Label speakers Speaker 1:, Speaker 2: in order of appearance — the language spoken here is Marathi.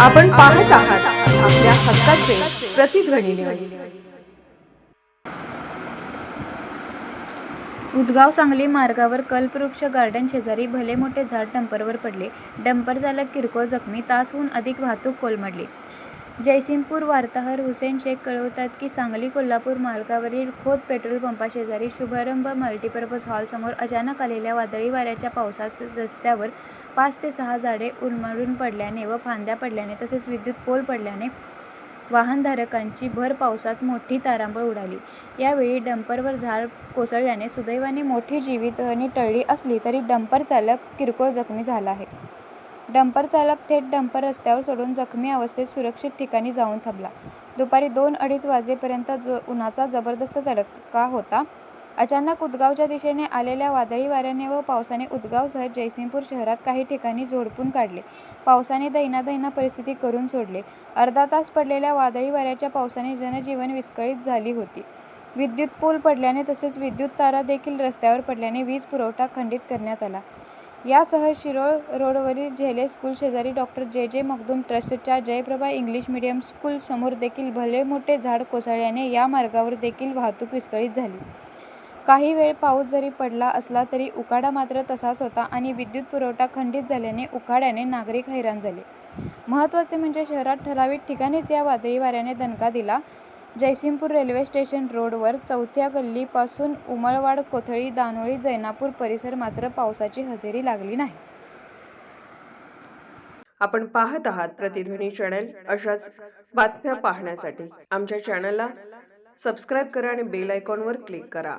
Speaker 1: आपण पाहत आहात आपल्या हक्काचे प्रतिध्वनी न्यूज.
Speaker 2: उदगाव सांगली मार्गावर कल्पवृक्ष गार्डन शेजारी भले मोठे झाड डंपरवर पडले. डंपर चालक किरकोळ जखमी. तासहून अधिक वाहतूक कोलमडली. जयसिंगपूर वार्ताहर हुसेन शेख कळवतात की सांगली कोल्हापूर मार्गावरील खोत पेट्रोल पंपाशेजारी शुभारंभ मल्टीपर्पज हॉल समोर अचानक आलेल्या वादळी वाऱ्याच्या पावसात रस्त्यावर 5 ते 6 झाडे उन्मळून पडल्याने व फांद्या पडल्याने तसेच विद्युत पोल पडल्याने वाहनधारकांची भर पावसात मोठी तारांबळ उडाली. यावेळी डंपरवर झाड कोसळल्याने सुदैवाने मोठी जीवितहानी टळली असली तरी डंपर चालक किरकोळ जखमी झाला आहे. डंपर चालक थेट डंपर रस्त्यावर सोडून जखमी अवस्थेत सुरक्षित ठिकाणी जाऊन थांबला. दुपारी 2-2:30 वाजेपर्यंत उन्हाचा जबरदस्त तडाखा होता. अचानक उदगावच्या दिशेने आलेल्या वादळी वाऱ्याने व पावसाने उदगावसह जयसिंगपूर शहरात काही ठिकाणी झोडपून काढले. पावसाने दैनादैना परिस्थिती करून सोडले. अर्धा तास पडलेल्या वादळी वाऱ्याच्या पावसाने जनजीवन विस्कळीत झाली होती. विद्युत पोल पडल्याने तसेच विद्युत तारा देखील रस्त्यावर पडल्याने वीज पुरवठा खंडित करण्यात आला. यासह शिरोळ रोडवरील झेले स्कूल शेजारी डॉ. जे. मखदूम ट्रस्टच्या जयप्रभा इंग्लिश मीडियम स्कूल समोर देखील भले मोठे झाड कोसळल्याने या मार्गावर देखील वाहतूक विस्कळीत झाली. काही वेळ पाऊस जरी पडला असला तरी उकाडा मात्र तसाच होता आणि विद्युत पुरवठा खंडित झाल्याने उकाड्याने नागरिक हैराण झाले. महत्त्वाचे म्हणजे शहरात ठराविक ठिकाणीच या वादळी वाऱ्याने दणका दिला. जयसिंगपूर रेल्वे स्टेशन रोडवर चौथ्या गल्लीपासून उमळवाड, कोथळी, दानोळी, जैनापूर परिसर मात्र पावसाची हजेरी लागली नाही.
Speaker 1: आपण पाहत आहात प्रतिध्वनी चॅनल. अशाच बातम्या पाहण्यासाठी आमच्या चॅनलला सबस्क्राईब करा आणि बेल आयकॉनवर क्लिक करा.